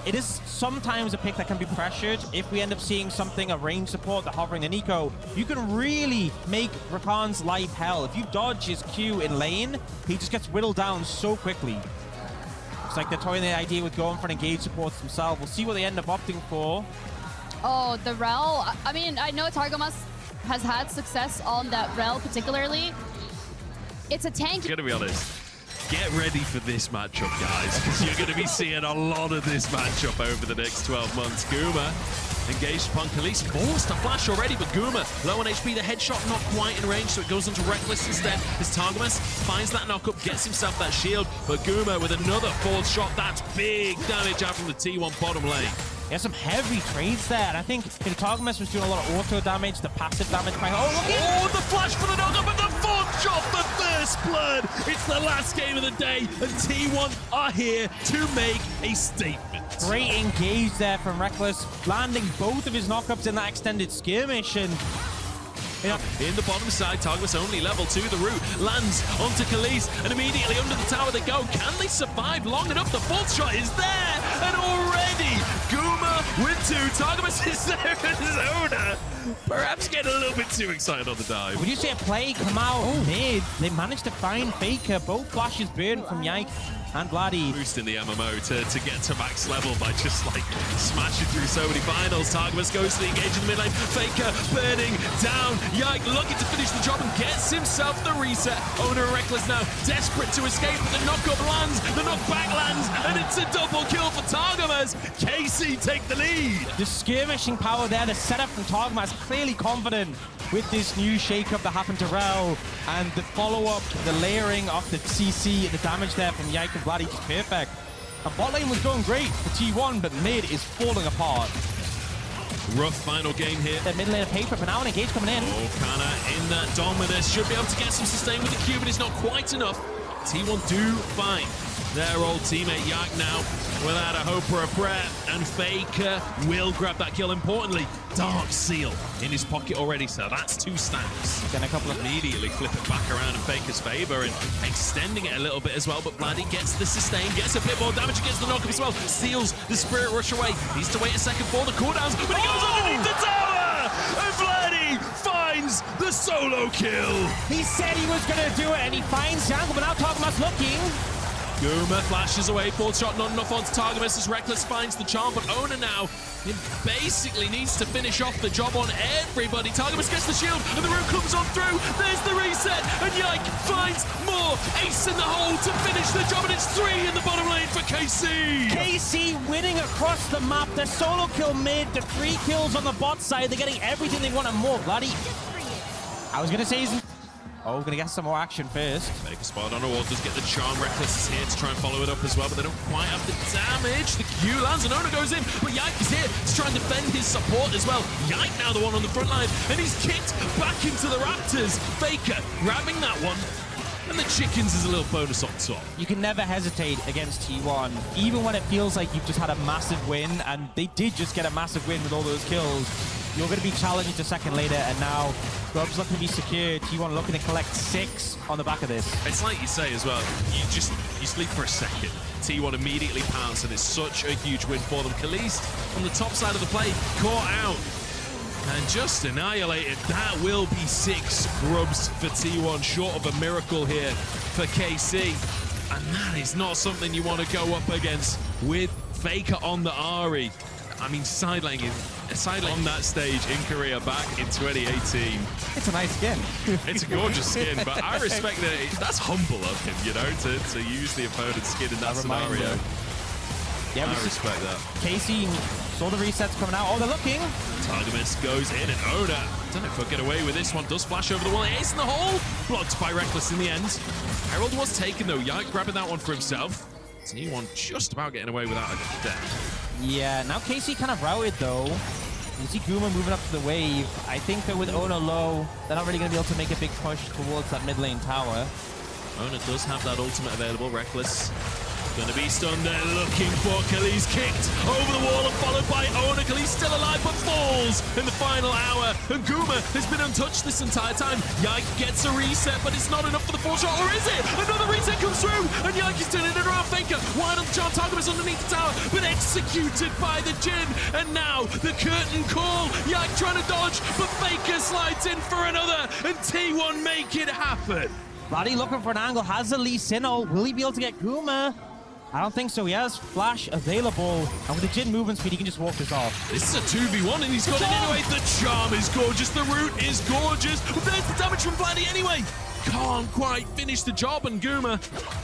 it is sometimes a pick that can be pressured. If we end up seeing something, a range support, the hovering, the Nico, you can really make Rakan's life hell. If you dodge his Q in lane, he just gets whittled down so quickly. It's like they're toying the idea with going for an engage support themselves. We'll see what they end up opting for. Oh, the Rel. I mean, I know Targamas has had success on that Rel particularly. It's a tank. Gonna be honest. Get ready for this matchup, guys, because you're going to be seeing a lot of this matchup over the next 12 months. Guma engaged upon Khalees, forced to flash already, but Guma low on HP, the headshot not quite in range, so it goes onto Reckless instead. As Targamas finds that knock-up, gets himself that shield, but Guma with another forward shot, that's big damage out from the T1 bottom lane. He has some heavy trades there, and I think Targamas was doing a lot of auto damage, the passive damage by... Oh, the flash for the knock-up, and the fourth shot, the first blood! It's the last game of the day, and T1 are here to make a statement. Great engage there from Reckless, landing both of his knockups in that extended skirmish, and... In the bottom side, Targamas only level 2. The root lands onto Khalees, and immediately under the tower they go. Can they survive long enough? The fourth shot is there, and already Guma with 2. Targamas is there in Zona. Perhaps getting a little bit too excited on the dive. Would you see a play come out mid? They managed to find Faker. Both flashes burned from Yike and Vladdy. Boosting the MMO to get to max level by just like smashing through so many finals. Targamas goes to the engage in the mid lane. Faker burning down. Yike looking to finish the job and gets himself the reset. Owner Reckless now desperate to escape, but the knock-up lands, the knock-back lands, and it's a double kill for Targamas. KC take the lead. The skirmishing power there, the setup from Targamas, clearly confident with this new shake-up that happened to Rel, and the follow-up, the layering of the CC, the damage there from Yike and Vladdy, just perfect. And bot lane was going great for T1, but mid is falling apart. Rough final game here. The mid lane of paper, but now an engage coming in. Oh, Kana in that Dominus should be able to get some sustain with the Q, but it's not quite enough. T1 do find their old teammate Yike now without a hope or a prayer, and Faker will grab that kill. Importantly, Dark Seal in his pocket already, so that's 2 stacks. Then a couple of immediately flip it back around in Faker's favor and extending it a little bit as well, but Vladdy gets the sustain, gets a bit more damage, gets the knock up as well, steals the Spirit Rush away, needs to wait a second for the cooldowns, but he goes underneath the tower, and Vladdy finds the solo kill. He said he was going to do it, and he finds Jungle, but now Targamas looking. Guma flashes away, fourth shot not enough onto Targamas as Reckless finds the charm, but Owner now basically needs to finish off the job on everybody. Targamas gets the shield, and the root comes on through. There's the reset, and Yike finds more. Ace in the hole to finish the job, and it's 3 in the bottom lane for KC. KC winning across the map. The solo kill mid, the 3 kills on the bot side. They're getting everything they want and more. Vladdy, I was going to say he's... Oh, we're going to get some more action first. Make a spot on a wall, does get the charm. Reckless is here to try and follow it up as well, but they don't quite have the damage. The Q lands, and Owner goes in, but Yike is here to try and defend his support as well. Yike now the one on the front line, and he's kicked back into the Raptors. Faker grabbing that one, and the Chickens is a little bonus on top. You can never hesitate against T1, even when it feels like you've just had a massive win, and they did just get a massive win with all those kills. You're going to be challenging to second later, and now Grub's looking to be secure. T1 looking to collect 6 on the back of this. It's like you say as well, you sleep for a second. T1 immediately pounce, and it's such a huge win for them. Khalees on the top side of the play, caught out and just annihilated. That will be 6 grubs for T1, short of a miracle here for KC. And that is not something you want to go up against with Faker on the Ahri. I mean, sidelining on that stage in Korea back in 2018. It's a nice skin. It's a gorgeous skin, but I respect that. That's humble of him, you know, to use the opponent's skin in that scenario. Yeah, I respect that. KC saw the resets coming out. Oh, they're looking. Targamas goes in, and Owner, don't know if he'll get away with this one, does flash over the wall. Ace in the hole, blocked by Reckless in the end. Herald was taken though, Yike grabbing that one for himself. T1 just about getting away without a death. Yeah, now KC kind of routed though. You see Guma moving up to the wave. I think that with Owner low, they're not really going to be able to make a big push towards that mid lane tower. Owner does have that ultimate available. Reckless Gonna be stunned there, looking for Khalees, kicked over the wall and followed by Ona. Khalees still alive but falls in the final hour. And Guma has been untouched this entire time. Yike gets a reset, but it's not enough for the 4-shot, or is it? Another reset comes through, and Yike is turning it around. Faker wide on the charm, Targamas underneath the tower, but executed by the Jhin. And now the curtain call. Yike trying to dodge, but Faker slides in for another, and T1 make it happen. Bloody looking for an angle, has the Lee Sinnoh. Will he be able to get Guma? I don't think so. He has Flash available, and with the Jhin movement speed, he can just walk this off. This is a 2v1, and he's got it anyway. The charm is gorgeous, the root is gorgeous, but there's the damage from Vladdy anyway. Can't quite finish the job, and Guma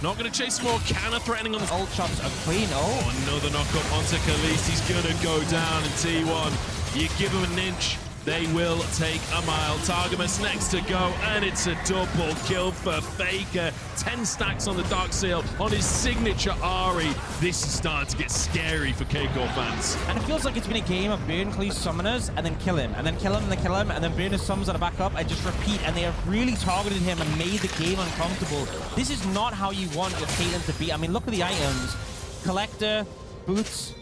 not going to chase more. Canna threatening on the Ult shots are clean. Oh, another knockup onto Khalees. He's going to go down, and T1, you give him an inch, they will take a mile. Targamas next to go, and it's a double kill for Faker. 10 stacks on the Dark Seal on his signature Ari. This is starting to get scary for K-Corp fans. and it feels like it's been a game of burn Khalees summoners and then kill him, and then kill him, and then kill him, and then burn his summons at the back up and just repeat, and they have really targeted him and made the game uncomfortable. This is not how you want your Caitlyn to be. I mean, look at the items. Collector, boots,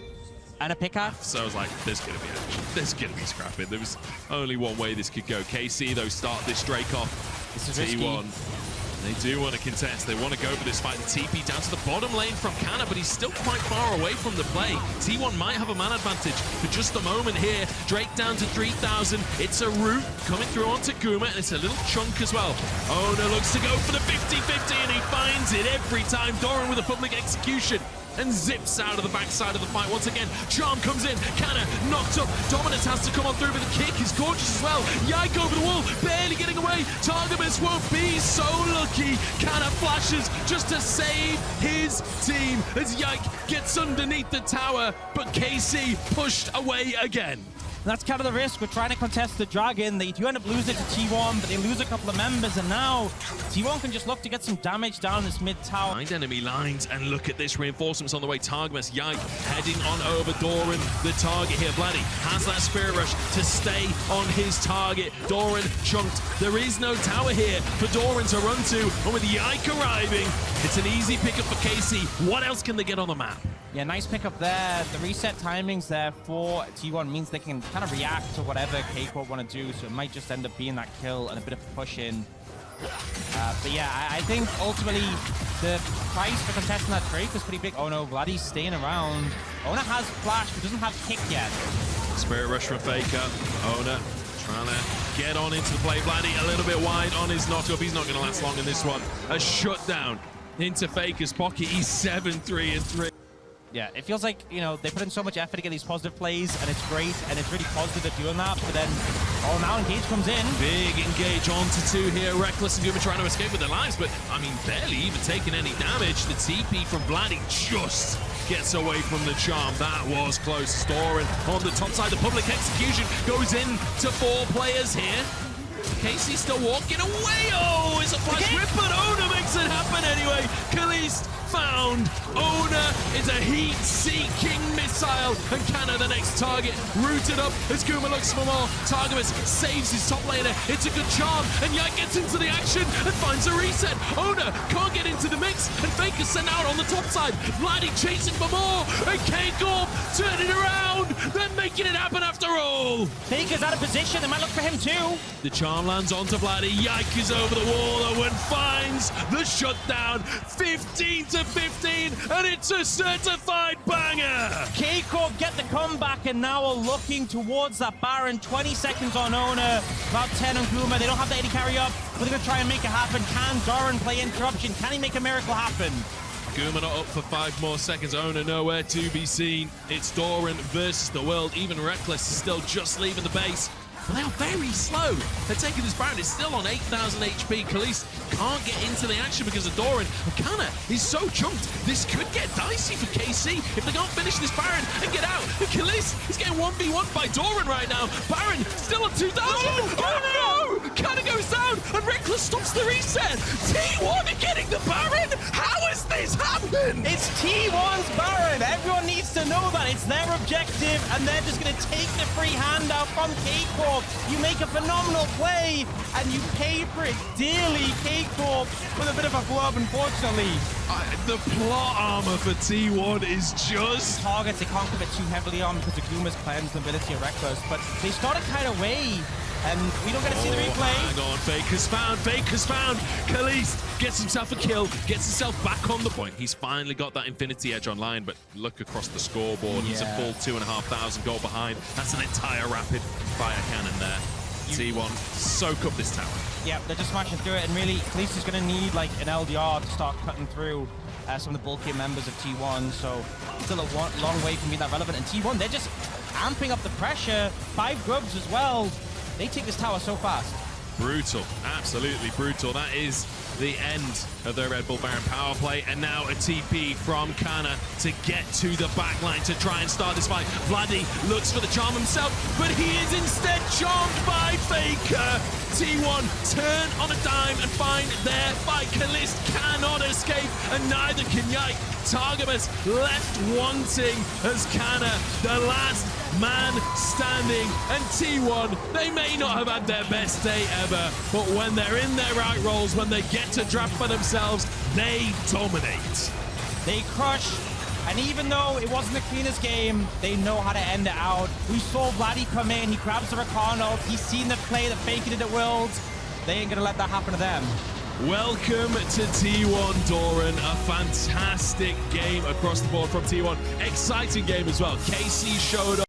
and a pickaxe. So I was like, there's going to be action. There's going to be scrapping. There was only one way this could go. KC, though, start this Drake off. This is T1. risky. They do want to contest. They want to go for this fight. The TP down to the bottom lane from Canna, but he's still quite far away from the play. T1 might have a man advantage for just a moment here. Drake down to 3,000. It's a root coming through onto Guma, and it's a little chunk as well. Ona looks to go for the 50-50, and he finds it every time. Doran with a public execution and zips out of the backside of the fight once again. Charm comes in, Canna knocked up. Dominus has to come on through, but the kick is gorgeous as well. Yike over the wall, barely getting away. Targamas won't be so lucky. Canna flashes just to save his team as Yike gets underneath the tower, but KC pushed away again. And that's kind of the risk. We're trying to contest the Dragon. They do end up losing it to T1, but they lose a couple of members, and now T1 can just look to get some damage down this mid tower. Find enemy lines, and look at this. Reinforcements on the way. Targamas, Yike heading on over Doran. The target here, Vladdy, has that Spirit Rush to stay on his target. Doran chunked. There is no tower here for Doran to run to, and with Yike arriving, it's an easy pickup for KC. What else can they get on the map? Yeah, nice pickup there. The reset timings there for T1 means they can kind of react to whatever K-Corp want to do, so it might just end up being that kill and a bit of push in. But yeah, I think ultimately the price for contesting that Drake is pretty big. Oh no, Vladdy's staying around. Ona has Flash, but doesn't have kick yet. Spirit Rush from Faker. Ona trying to get on into the play. Vladdy a little bit wide on his knock-up. He's not going to last long in this one. A shutdown into Faker's pocket. He's 7-3-3. Yeah, it feels like, you know, they put in so much effort to get these positive plays, and it's great, and it's really positive at doing that, but then, oh, now Engage comes in. Big Engage onto 2 here. Reckless and Guma trying to escape with their lives, but, I mean, barely even taking any damage. The TP from Vladdy just gets away from the charm. That was close. Doran on the top side. The public execution goes in to 4 players here. Casey still walking away. Oh, it's a flash whip, but Ona makes it happen anyway. Khalees found. Ona is a heat-seeking missile, and Canna the next target. Rooted up as Guma looks for more. Targamas saves his top laner. It's a good charm, and Yike gets into the action and finds a reset. Ona can't get into the mix, and Faker sent out on the top side. Vladdy chasing for more, and K-Corp turning around. They're making it happen after all. Faker's out of position. They might look for him too. The charm lands onto Vladdy. Yike is over the wall, and finds the shutdown. 15-15, and it's a certified banger. K-Corp get the comeback, and now are looking towards that Baron. 20 seconds on Ona, about 10 on Guma. They don't have the AD carry up, but they're going to try and make it happen. Can Doran play interruption? Can he make a miracle happen? Guma not up for 5 more seconds. Ona nowhere to be seen. It's Doran versus the world. Even Reckless is still just leaving the base. But they are very slow. They're taking this Baron. It's still on 8,000 HP. Khalees can't get into the action because of Doran. Canna is so chunked. This could get dicey for KC if they can't finish this Baron and get out. And Khalees is getting 1v1 by Doran right now. Baron still on 2,000. Oh no! Canna goes down, and Reckless stops the reset. T1 are getting the Baron. How has this happened? It's T1's Baron. Everyone needs to know that. It's their objective, and they're just going to take the free handout from K-Corp. K-Corp. You make a phenomenal play, and you pay for it dearly, K-Corp, with a bit of a flub, unfortunately. The plot armor for T1 is just... Targets they can't commit too heavily on because of Guma's cleanse and ability of Reckless, but they started kind of way, and we don't get to see the replay. Hang on, Faker's found, Faker's found. Kalist gets himself a kill, gets himself back on the point. He's finally got that Infinity Edge online, but look across the scoreboard. He's a full 2,500 goal behind. That's an entire rapid fire cannon there. T1 soak up this tower. Yeah, they're just smashing through it, and really, Kalist is going to need like an LDR to start cutting through some of the bulkier members of T1, so still a long way from being that relevant. And T1, they're just amping up the pressure. 5 grubs as well. They take this tower so fast. Brutal, absolutely brutal. That is the end of their Red Bull Baron power play, and now a TP from Kana to get to the backline to try and start this fight. Vladdy looks for the charm himself, but he is instead charmed by Faker. T1 turn on a dime and find their fight. Kalist cannot escape, and neither can Yike. Targamas left wanting as Kana, the last man standing, and T1, they may not have had their best day ever, but when they're in their right roles, when they get to draft for themselves, they dominate. They crush, and even though it wasn't the cleanest game, they know how to end it out. We saw Vladdy come in, he grabs the Rakan ult, he's seen the play that Faker did at Worlds. They ain't gonna let that happen to them. Welcome to T1, Doran. A fantastic game across the board from T1. Exciting game as well. KC showed up.